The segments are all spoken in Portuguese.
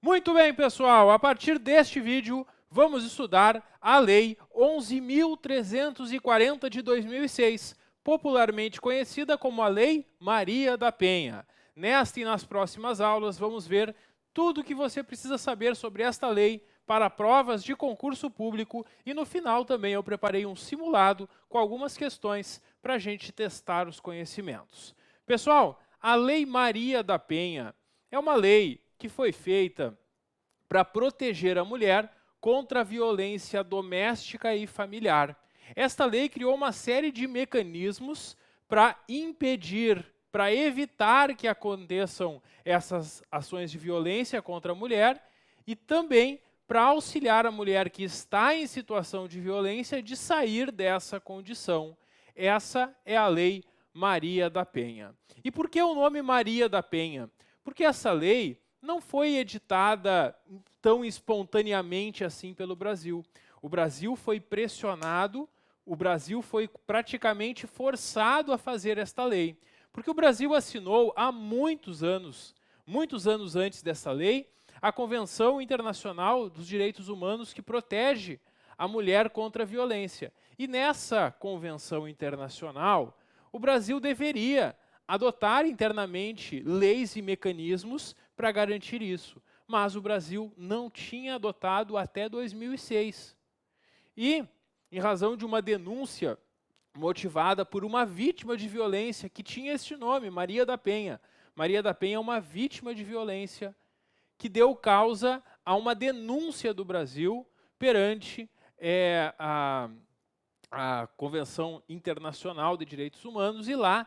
Muito bem, pessoal, a partir deste vídeo, vamos estudar a Lei 11.340 de 2006, popularmente conhecida como a Lei Maria da Penha. Nesta e nas próximas aulas, vamos ver tudo o que você precisa saber sobre esta lei para provas de concurso público e no final também eu preparei um simulado com algumas questões para a gente testar os conhecimentos. Pessoal, a Lei Maria da Penha é uma lei que foi feita para proteger a mulher contra a violência doméstica e familiar. Esta lei criou uma série de mecanismos para impedir, para evitar que aconteçam essas ações de violência contra a mulher e também para auxiliar a mulher que está em situação de violência de sair dessa condição. Essa é a Lei Maria da Penha. E por que o nome Maria da Penha? Porque essa lei não foi editada tão espontaneamente assim pelo Brasil. O Brasil foi pressionado, o Brasil foi praticamente forçado a fazer esta lei. Porque o Brasil assinou há muitos anos antes dessa lei, a Convenção Internacional dos Direitos Humanos que protege a mulher contra a violência. E nessa convenção internacional, o Brasil deveria adotar internamente leis e mecanismos para garantir isso. Mas o Brasil não tinha adotado até 2006. E, em razão de uma denúncia motivada por uma vítima de violência que tinha este nome, Maria da Penha. Maria da Penha é uma vítima de violência que deu causa a uma denúncia do Brasil perante a Convenção Internacional de Direitos Humanos, e lá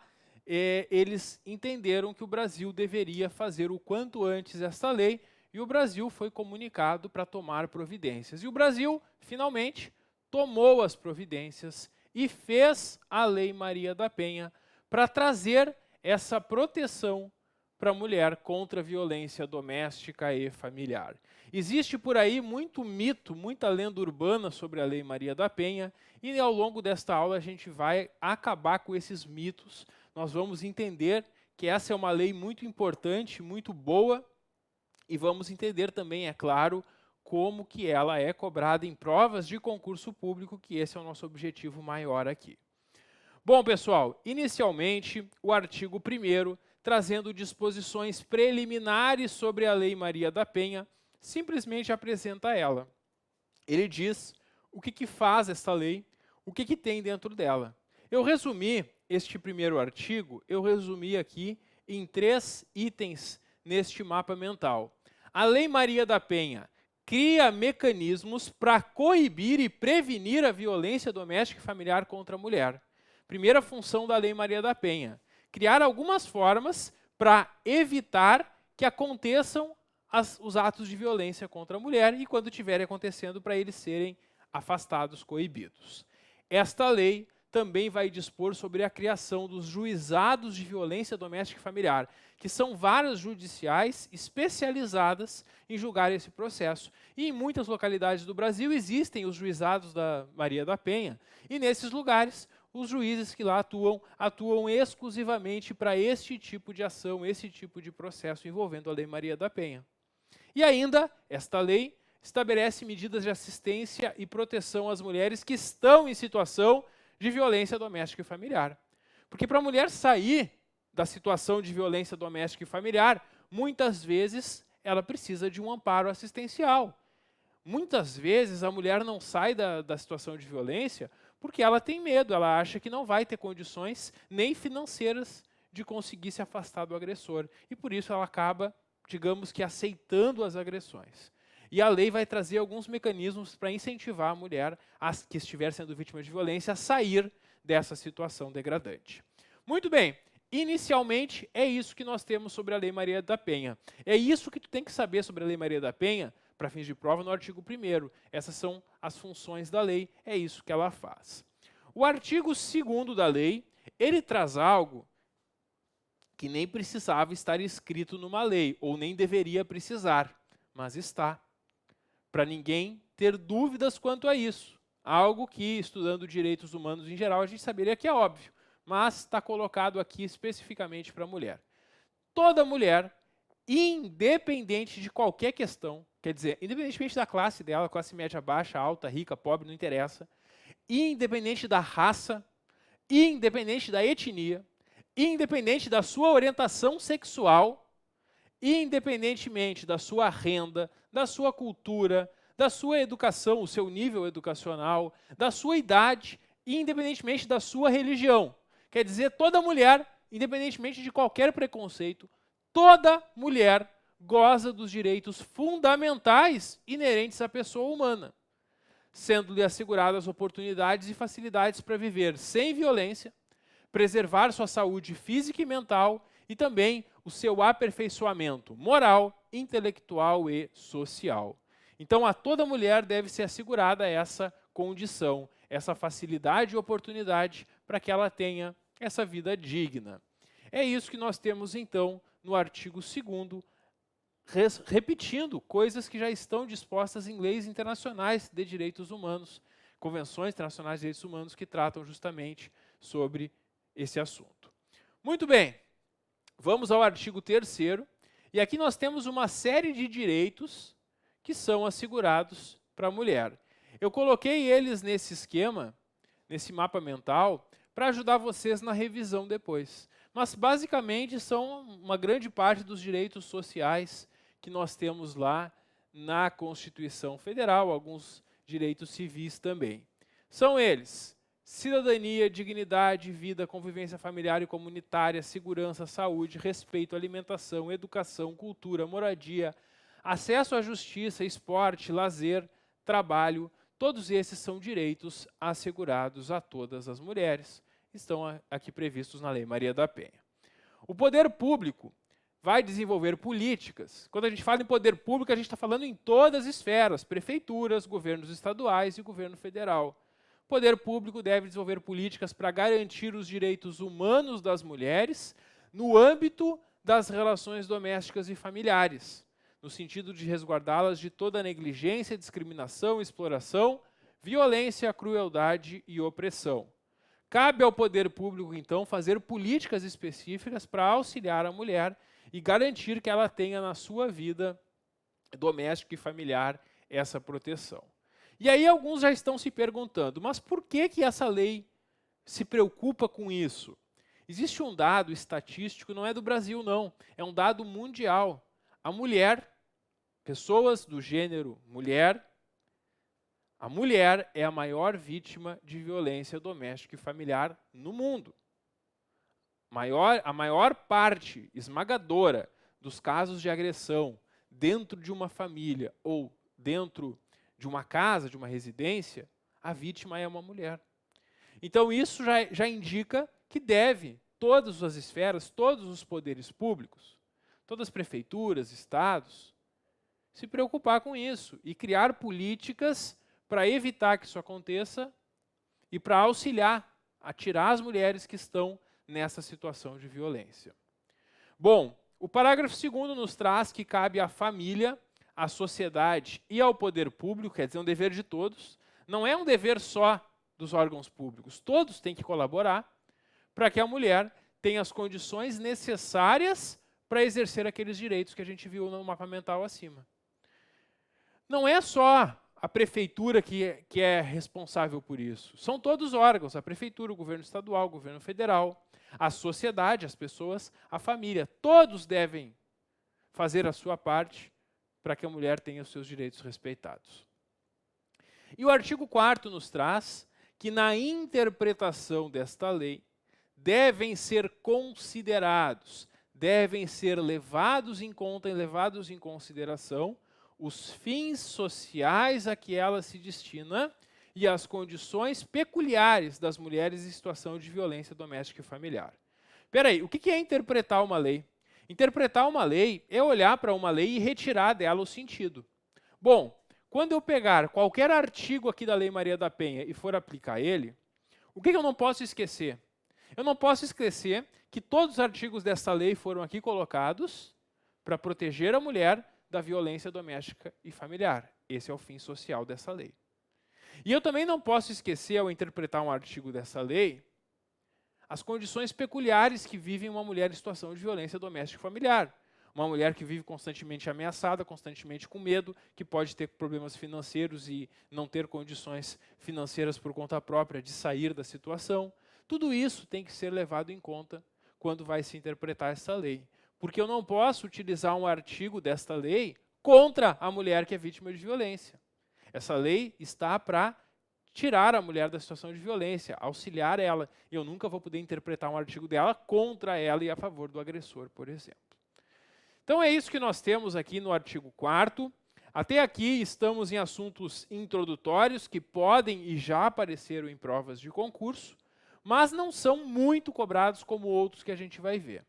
eles entenderam que o Brasil deveria fazer o quanto antes esta lei, e o Brasil foi comunicado para tomar providências. E o Brasil, finalmente, tomou as providências e fez a Lei Maria da Penha para trazer essa proteção para a mulher contra a violência doméstica e familiar. Existe por aí muito mito, muita lenda urbana sobre a Lei Maria da Penha, e ao longo desta aula a gente vai acabar com esses mitos. Nós vamos entender que essa é uma lei muito importante, muito boa, e vamos entender também, é claro, como que ela é cobrada em provas de concurso público, que esse é o nosso objetivo maior aqui. Bom, pessoal, inicialmente, o artigo 1º, trazendo disposições preliminares sobre a Lei Maria da Penha, simplesmente apresenta ela. Ele diz o que faz esta lei, o que tem dentro dela. Eu resumi este primeiro artigo, eu resumi aqui em 3 itens neste mapa mental. A Lei Maria da Penha cria mecanismos para coibir e prevenir a violência doméstica e familiar contra a mulher. Primeira função da Lei Maria da Penha, criar algumas formas para evitar que aconteçam os atos de violência contra a mulher e, quando estiverem acontecendo, para eles serem afastados, coibidos. Esta lei também vai dispor sobre a criação dos juizados de violência doméstica e familiar, que são varas judiciais especializadas em julgar esse processo. E em muitas localidades do Brasil existem os juizados da Maria da Penha, e nesses lugares os juízes que lá atuam exclusivamente para este tipo de ação, esse tipo de processo envolvendo a Lei Maria da Penha. E ainda, esta lei estabelece medidas de assistência e proteção às mulheres que estão em situação de violência doméstica e familiar. Porque para a mulher sair da situação de violência doméstica e familiar, muitas vezes ela precisa de um amparo assistencial. Muitas vezes a mulher não sai da situação de violência porque ela tem medo, ela acha que não vai ter condições nem financeiras de conseguir se afastar do agressor. E por isso ela acaba, digamos que, aceitando as agressões. E a lei vai trazer alguns mecanismos para incentivar a mulher que estiver sendo vítima de violência a sair dessa situação degradante. Muito bem, inicialmente é isso que nós temos sobre a Lei Maria da Penha. É isso que tu tem que saber sobre a Lei Maria da Penha para fins de prova no artigo 1º. Essas são as funções da lei, é isso que ela faz. O artigo 2º da lei, ele traz algo que nem precisava estar escrito numa lei, ou nem deveria precisar, mas está. Para ninguém ter dúvidas quanto a isso. Algo que, estudando direitos humanos em geral, a gente saberia que é óbvio, mas está colocado aqui especificamente para a mulher. Toda mulher, independente de qualquer questão, quer dizer, independentemente da classe dela, classe média baixa, alta, rica, pobre, não interessa, independente da raça, independente da etnia, independente da sua orientação sexual, independentemente da sua renda, da sua cultura, da sua educação, o seu nível educacional, da sua idade, independentemente da sua religião. Quer dizer, toda mulher, independentemente de qualquer preconceito, toda mulher goza dos direitos fundamentais inerentes à pessoa humana, sendo-lhe asseguradas oportunidades e facilidades para viver sem violência, preservar sua saúde física e mental e também o seu aperfeiçoamento moral, intelectual e social. Então, a toda mulher deve ser assegurada essa condição, essa facilidade e oportunidade para que ela tenha essa vida digna. É isso que nós temos, então, no artigo 2º, repetindo coisas que já estão dispostas em leis internacionais de direitos humanos, convenções internacionais de direitos humanos que tratam justamente sobre esse assunto. Muito bem, vamos ao artigo 3º, e aqui nós temos uma série de direitos que são assegurados para a mulher. Eu coloquei eles nesse esquema, nesse mapa mental, para ajudar vocês na revisão depois. Mas, basicamente, são uma grande parte dos direitos sociais que nós temos lá na Constituição Federal, alguns direitos civis também. São eles: cidadania, dignidade, vida, convivência familiar e comunitária, segurança, saúde, respeito, alimentação, educação, cultura, moradia, acesso à justiça, esporte, lazer, trabalho. Todos esses são direitos assegurados a todas as mulheres. Estão aqui previstos na Lei Maria da Penha. O poder público vai desenvolver políticas. Quando a gente fala em poder público, a gente está falando em todas as esferas: prefeituras, governos estaduais e governo federal. O poder público deve desenvolver políticas para garantir os direitos humanos das mulheres no âmbito das relações domésticas e familiares, no sentido de resguardá-las de toda negligência, discriminação, exploração, violência, crueldade e opressão. Cabe ao poder público, então, fazer políticas específicas para auxiliar a mulher e garantir que ela tenha na sua vida doméstica e familiar essa proteção. E aí alguns já estão se perguntando, mas por que essa lei se preocupa com isso? Existe um dado estatístico, não é do Brasil não, é um dado mundial. A mulher, pessoas do gênero mulher, a mulher é a maior vítima de violência doméstica e familiar no mundo. A maior parte esmagadora dos casos de agressão dentro de uma família ou dentro de uma casa, de uma residência, a vítima é uma mulher. Então isso já indica que deve todas as esferas, todos os poderes públicos, todas as prefeituras, estados, se preocupar com isso e criar políticas para evitar que isso aconteça e para auxiliar a tirar as mulheres que estão nessa situação de violência. Bom, o parágrafo 2º nos traz que cabe à família, à sociedade e ao poder público, quer dizer, um dever de todos, não é um dever só dos órgãos públicos, todos têm que colaborar para que a mulher tenha as condições necessárias para exercer aqueles direitos que a gente viu no mapa mental acima. Não é só a prefeitura que é responsável por isso. São todos os órgãos: a prefeitura, o governo estadual, o governo federal, a sociedade, as pessoas, a família. Todos devem fazer a sua parte para que a mulher tenha os seus direitos respeitados. E o artigo 4º nos traz que na interpretação desta lei devem ser considerados, devem ser levados em conta e levados em consideração os fins sociais a que ela se destina e as condições peculiares das mulheres em situação de violência doméstica e familiar. Espera aí, o que é interpretar uma lei? Interpretar uma lei é olhar para uma lei e retirar dela o sentido. Bom, quando eu pegar qualquer artigo aqui da Lei Maria da Penha e for aplicar ele, o que eu não posso esquecer? Eu não posso esquecer que todos os artigos dessa lei foram aqui colocados para proteger a mulher da violência doméstica e familiar. Esse é o fim social dessa lei. E eu também não posso esquecer, ao interpretar um artigo dessa lei, as condições peculiares que vive uma mulher em situação de violência doméstica e familiar. Uma mulher que vive constantemente ameaçada, constantemente com medo, que pode ter problemas financeiros e não ter condições financeiras por conta própria de sair da situação. Tudo isso tem que ser levado em conta quando vai se interpretar essa lei. Porque eu não posso utilizar um artigo desta lei contra a mulher que é vítima de violência. Essa lei está para tirar a mulher da situação de violência, auxiliar ela. Eu nunca vou poder interpretar um artigo dela contra ela e a favor do agressor, por exemplo. Então é isso que nós temos aqui no artigo 4º. Até aqui estamos em assuntos introdutórios que podem e já apareceram em provas de concurso, mas não são muito cobrados como outros que a gente vai ver.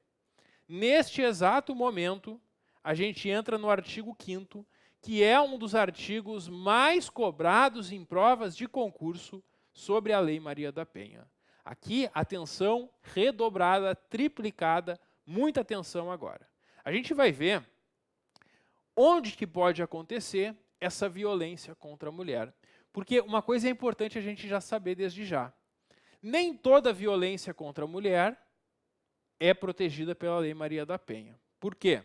Neste exato momento, a gente entra no artigo 5º, que é um dos artigos mais cobrados em provas de concurso sobre a Lei Maria da Penha. Aqui, atenção redobrada, triplicada, muita atenção agora. A gente vai ver onde que pode acontecer essa violência contra a mulher. Porque uma coisa é importante a gente já saber desde já. Nem toda violência contra a mulher é protegida pela Lei Maria da Penha. Por quê?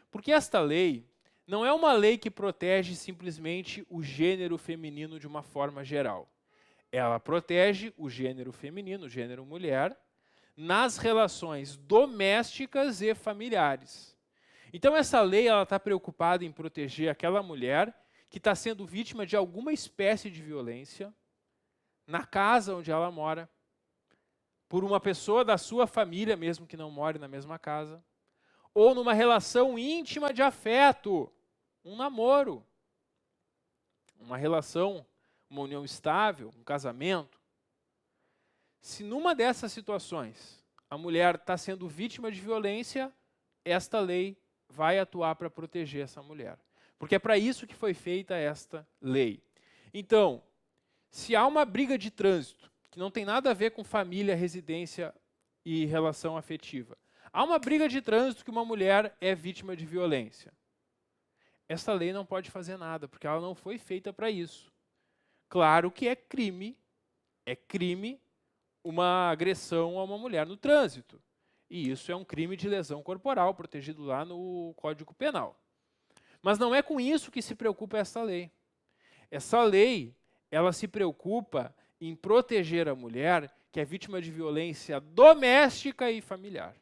Porque esta lei não é uma lei que protege simplesmente o gênero feminino de uma forma geral. Ela protege o gênero feminino, o gênero mulher, nas relações domésticas e familiares. Então essa lei está preocupada em proteger aquela mulher que está sendo vítima de alguma espécie de violência na casa onde ela mora, por uma pessoa da sua família, mesmo que não more na mesma casa, ou numa relação íntima de afeto, um namoro, uma relação, uma união estável, um casamento. Se numa dessas situações a mulher está sendo vítima de violência, esta lei vai atuar para proteger essa mulher. Porque é para isso que foi feita esta lei. Então, se há uma briga de trânsito, que não tem nada a ver com família, residência e relação afetiva, há uma briga de trânsito que uma mulher é vítima de violência. Essa lei não pode fazer nada, porque ela não foi feita para isso. Claro que é crime uma agressão a uma mulher no trânsito. E isso é um crime de lesão corporal, protegido lá no Código Penal. Mas não é com isso que se preocupa essa lei. Essa lei, ela se preocupa em proteger a mulher que é vítima de violência doméstica e familiar.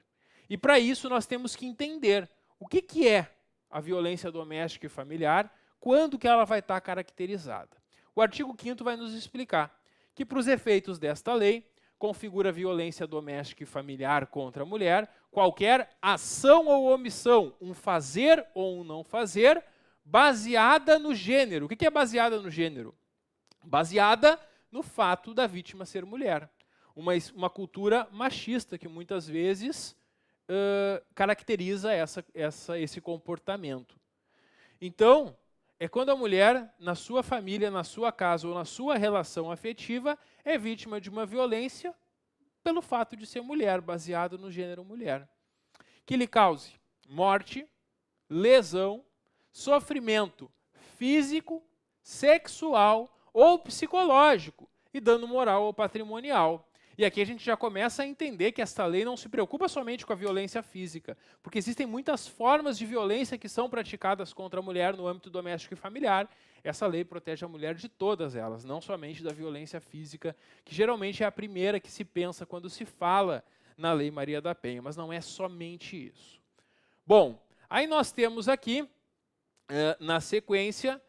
E para isso nós temos que entender o que é a violência doméstica e familiar, quando que ela vai estar caracterizada. O artigo 5º vai nos explicar que, para os efeitos desta lei, configura violência doméstica e familiar contra a mulher qualquer ação ou omissão, um fazer ou um não fazer, baseada no gênero. O que é baseada no gênero? Baseada no fato da vítima ser mulher. Uma cultura machista que muitas vezes caracteriza esse comportamento. Então, é quando a mulher, na sua família, na sua casa ou na sua relação afetiva, é vítima de uma violência pelo fato de ser mulher, baseado no gênero mulher, que lhe cause morte, lesão, sofrimento físico, sexual ou psicológico e dano moral ou patrimonial. E aqui a gente já começa a entender que esta lei não se preocupa somente com a violência física, porque existem muitas formas de violência que são praticadas contra a mulher no âmbito doméstico e familiar. Essa lei protege a mulher de todas elas, não somente da violência física, que geralmente é a primeira que se pensa quando se fala na Lei Maria da Penha, mas não é somente isso. Bom, aí nós temos aqui, na sequência,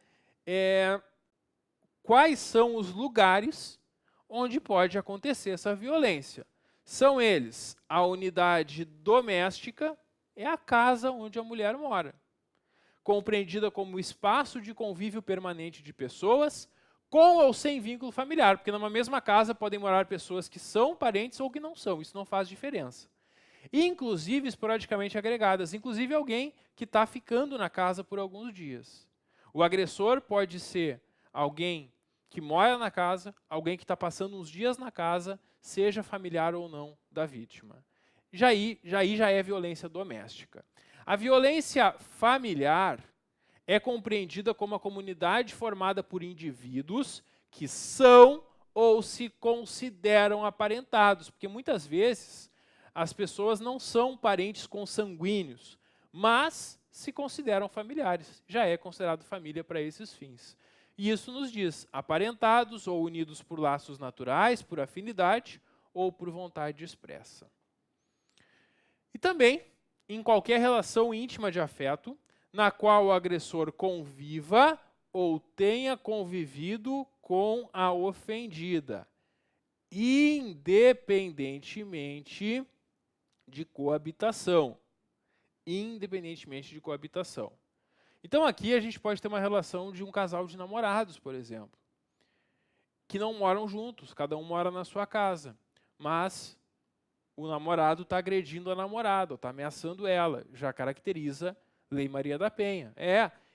quais são os lugares onde pode acontecer essa violência. São eles: a unidade doméstica é a casa onde a mulher mora, compreendida como espaço de convívio permanente de pessoas, com ou sem vínculo familiar, porque numa mesma casa podem morar pessoas que são parentes ou que não são, isso não faz diferença. Inclusive esporadicamente agregadas, inclusive alguém que está ficando na casa por alguns dias. O agressor pode ser alguém que mora na casa, alguém que está passando uns dias na casa, seja familiar ou não da vítima. Já é violência doméstica. A violência familiar é compreendida como a comunidade formada por indivíduos que são ou se consideram aparentados, porque muitas vezes as pessoas não são parentes consanguíneos, mas se consideram familiares, já é considerado família para esses fins. E isso nos diz aparentados ou unidos por laços naturais, por afinidade ou por vontade expressa. E também em qualquer relação íntima de afeto, na qual o agressor conviva ou tenha convivido com a ofendida, independentemente de coabitação. Independentemente de coabitação. Então aqui a gente pode ter uma relação de um casal de namorados, por exemplo, que não moram juntos, cada um mora na sua casa, mas o namorado está agredindo a namorada, está ameaçando ela, já caracteriza Lei Maria da Penha.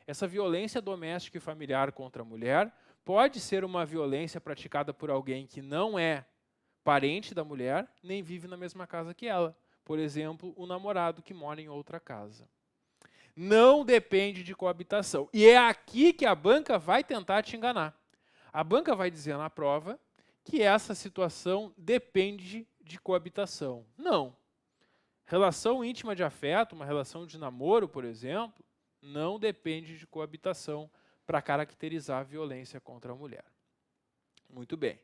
Essa violência doméstica e familiar contra a mulher pode ser uma violência praticada por alguém que não é parente da mulher, nem vive na mesma casa que ela. Por exemplo, o namorado que mora em outra casa. Não depende de coabitação. E é aqui que a banca vai tentar te enganar. A banca vai dizer na prova que essa situação depende de coabitação. Não. Relação íntima de afeto, uma relação de namoro, por exemplo, não depende de coabitação para caracterizar a violência contra a mulher. Muito bem.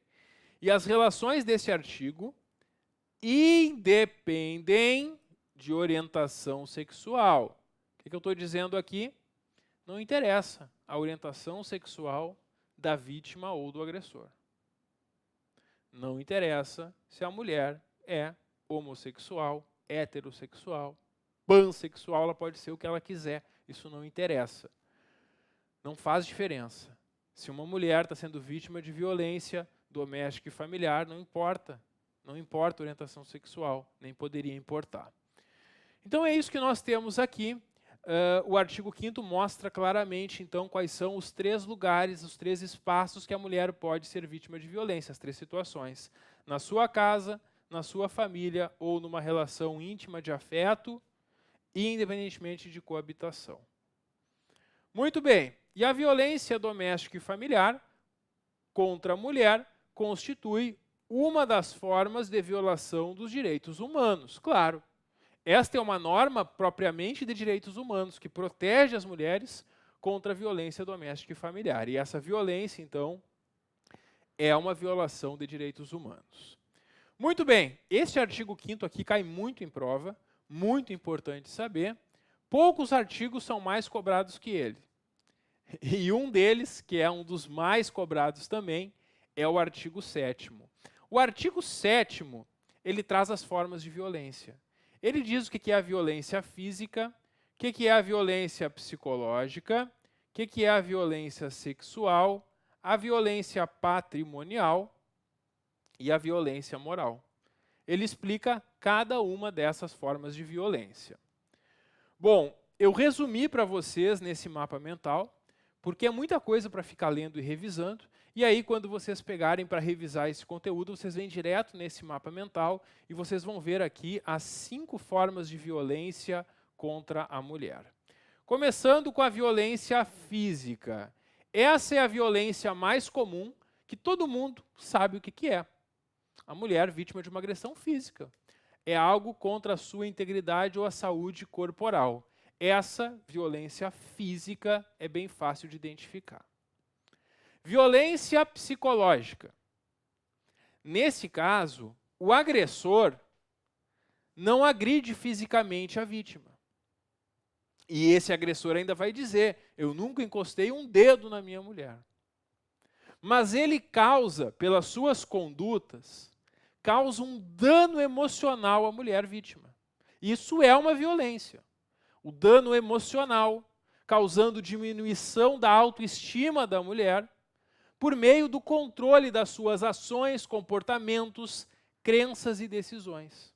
E as relações desse artigo independem de orientação sexual. O que eu estou dizendo aqui? Não interessa a orientação sexual da vítima ou do agressor. Não interessa se a mulher é homossexual, heterossexual, pansexual, ela pode ser o que ela quiser. Isso não interessa. Não faz diferença. Se uma mulher está sendo vítima de violência doméstica e familiar, não importa. Não importa a orientação sexual, nem poderia importar. Então é isso que nós temos aqui. O artigo 5º mostra claramente, então, quais são os 3 lugares, os 3 espaços que a mulher pode ser vítima de violência, as 3 situações. Na sua casa, na sua família ou numa relação íntima de afeto, independentemente de coabitação. Muito bem. E a violência doméstica e familiar contra a mulher constitui uma das formas de violação dos direitos humanos. Claro, esta é uma norma propriamente de direitos humanos, que protege as mulheres contra a violência doméstica e familiar. E essa violência, então, é uma violação de direitos humanos. Muito bem, este artigo 5º aqui cai muito em prova, muito importante saber. Poucos artigos são mais cobrados que ele. E um deles, que é um dos mais cobrados também, é o artigo 7º. O artigo 7º, ele traz as formas de violência. Ele diz o que é a violência física, o que é a violência psicológica, o que é a violência sexual, a violência patrimonial e a violência moral. Ele explica cada uma dessas formas de violência. Bom, eu resumi para vocês nesse mapa mental, porque é muita coisa para ficar lendo e revisando, e aí quando vocês pegarem para revisar esse conteúdo, vocês vêm direto nesse mapa mental e vocês vão ver aqui as 5 formas de violência contra a mulher. Começando com a violência física. Essa é a violência mais comum, que todo mundo sabe o que é. A mulher vítima de uma agressão física. É algo contra a sua integridade ou a saúde corporal. Essa violência física é bem fácil de identificar. Violência psicológica. Nesse caso, o agressor não agride fisicamente a vítima. E esse agressor ainda vai dizer, eu nunca encostei um dedo na minha mulher. Mas ele causa, pelas suas condutas, causa um dano emocional à mulher vítima. Isso é uma violência. O dano emocional, causando diminuição da autoestima da mulher, por meio do controle das suas ações, comportamentos, crenças e decisões.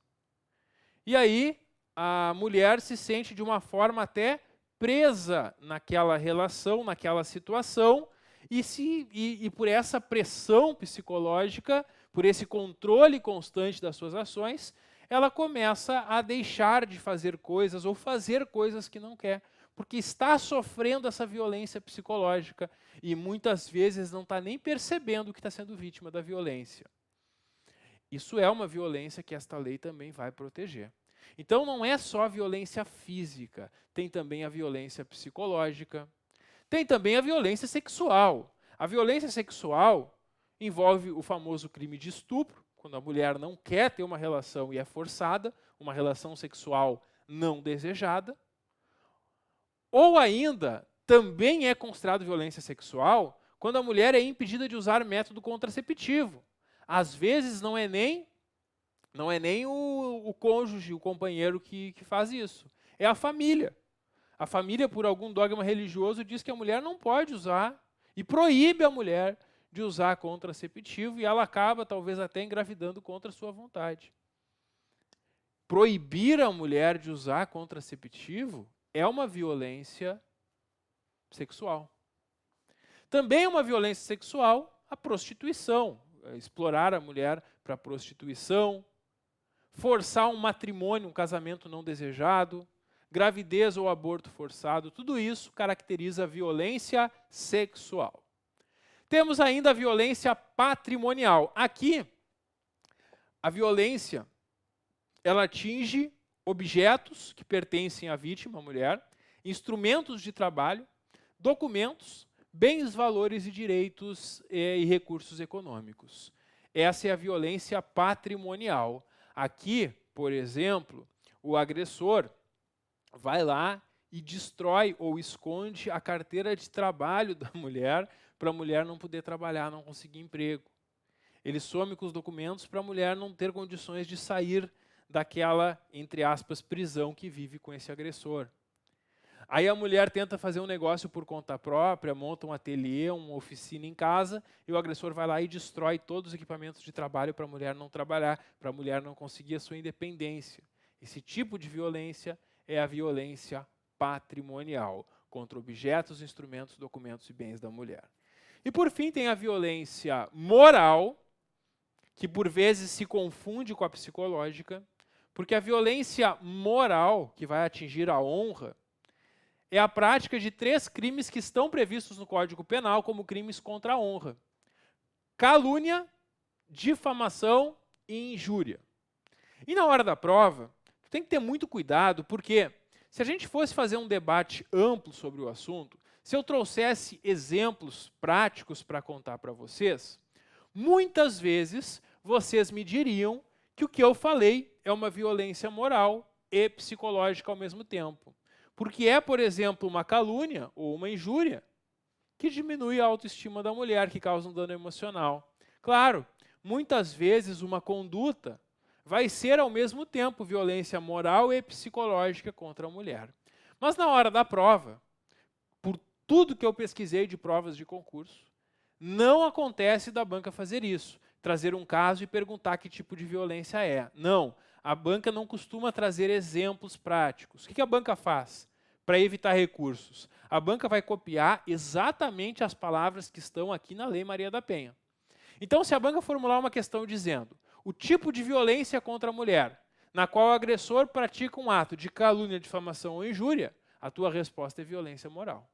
E aí, a mulher se sente de uma forma até presa naquela relação, naquela situação, e por essa pressão psicológica, por esse controle constante das suas ações, ela começa a deixar de fazer coisas ou fazer coisas que não quer, porque está sofrendo essa violência psicológica e muitas vezes não está nem percebendo que está sendo vítima da violência. Isso é uma violência que esta lei também vai proteger. Então não é só a violência física, tem também a violência psicológica, tem também a violência sexual. A violência sexual envolve o famoso crime de estupro, quando a mulher não quer ter uma relação e é forçada, uma relação sexual não desejada. Ou ainda, também é considerado violência sexual quando a mulher é impedida de usar método contraceptivo. Às vezes não é nem o cônjuge, o companheiro que faz isso. É a família. A família, por algum dogma religioso, diz que a mulher não pode usar e proíbe a mulher de usar contraceptivo e ela acaba, talvez, até engravidando contra a sua vontade. Proibir a mulher de usar contraceptivo é uma violência sexual. Também é uma violência sexual a prostituição, explorar a mulher para a prostituição, forçar um matrimônio, um casamento não desejado, gravidez ou aborto forçado, tudo isso caracteriza a violência sexual. Temos ainda a violência patrimonial. Aqui, a violência, ela atinge objetos que pertencem à vítima, a mulher, instrumentos de trabalho, documentos, bens, valores e direitos e recursos econômicos. Essa é a violência patrimonial. Aqui, por exemplo, o agressor vai lá e destrói ou esconde a carteira de trabalho da mulher para a mulher não poder trabalhar, não conseguir emprego. Ele some com os documentos para a mulher não ter condições de sair daquela, entre aspas, prisão que vive com esse agressor. Aí a mulher tenta fazer um negócio por conta própria, monta um ateliê, uma oficina em casa, e o agressor vai lá e destrói todos os equipamentos de trabalho para a mulher não trabalhar, para a mulher não conseguir a sua independência. Esse tipo de violência é a violência patrimonial, contra objetos, instrumentos, documentos e bens da mulher. E por fim tem a violência moral, que por vezes se confunde com a psicológica, porque a violência moral, que vai atingir a honra, é a prática de 3 crimes que estão previstos no Código Penal como crimes contra a honra: calúnia, difamação e injúria. E na hora da prova, tem que ter muito cuidado, porque se a gente fosse fazer um debate amplo sobre o assunto, se eu trouxesse exemplos práticos para contar para vocês, muitas vezes vocês me diriam que o que eu falei é uma violência moral e psicológica ao mesmo tempo. Porque é, por exemplo, uma calúnia ou uma injúria que diminui a autoestima da mulher, que causa um dano emocional. Claro, muitas vezes uma conduta vai ser ao mesmo tempo violência moral e psicológica contra a mulher. Mas na hora da prova, por tudo que eu pesquisei de provas de concurso, não acontece da banca fazer isso, trazer um caso e perguntar que tipo de violência é. Não, a banca não costuma trazer exemplos práticos. O que a banca faz para evitar recursos? A banca vai copiar exatamente as palavras que estão aqui na Lei Maria da Penha. Então, se a banca formular uma questão dizendo o tipo de violência contra a mulher, na qual o agressor pratica um ato de calúnia, difamação ou injúria, a tua resposta é violência moral.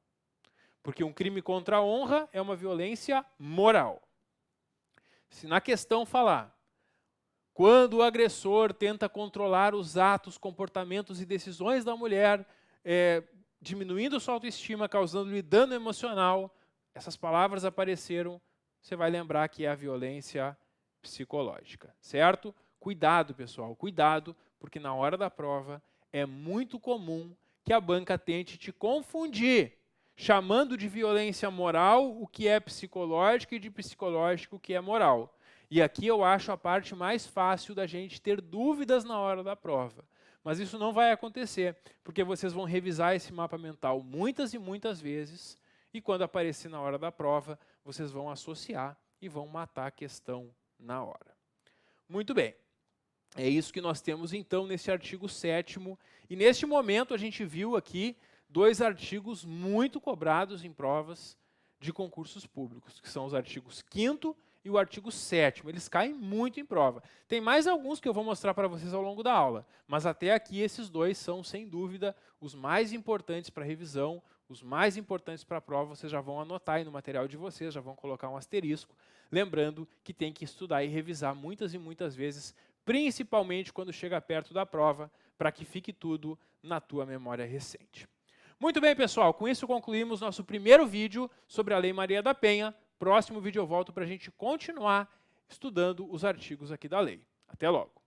Porque um crime contra a honra é uma violência moral. Se na questão falar, quando o agressor tenta controlar os atos, comportamentos e decisões da mulher, diminuindo sua autoestima, causando-lhe dano emocional, essas palavras apareceram, você vai lembrar que é a violência psicológica, certo? Cuidado, pessoal, cuidado, porque na hora da prova é muito comum que a banca tente te confundir, chamando de violência moral o que é psicológico e de psicológico o que é moral. E aqui eu acho a parte mais fácil da gente ter dúvidas na hora da prova. Mas isso não vai acontecer, porque vocês vão revisar esse mapa mental muitas e muitas vezes, e quando aparecer na hora da prova, vocês vão associar e vão matar a questão na hora. Muito bem. É isso que nós temos então nesse artigo 7º. E neste momento a gente viu aqui 2 artigos muito cobrados em provas de concursos públicos, que são os artigos 5º e o artigo 7º. Eles caem muito em prova. Tem mais alguns que eu vou mostrar para vocês ao longo da aula, mas até aqui esses 2 são, sem dúvida, os mais importantes para revisão, os mais importantes para a prova. Vocês já vão anotar aí no material de vocês, já vão colocar um asterisco, lembrando que tem que estudar e revisar muitas e muitas vezes, principalmente quando chega perto da prova, para que fique tudo na tua memória recente. Muito bem, pessoal, com isso concluímos nosso primeiro vídeo sobre a Lei Maria da Penha. Próximo vídeo eu volto para a gente continuar estudando os artigos aqui da lei. Até logo!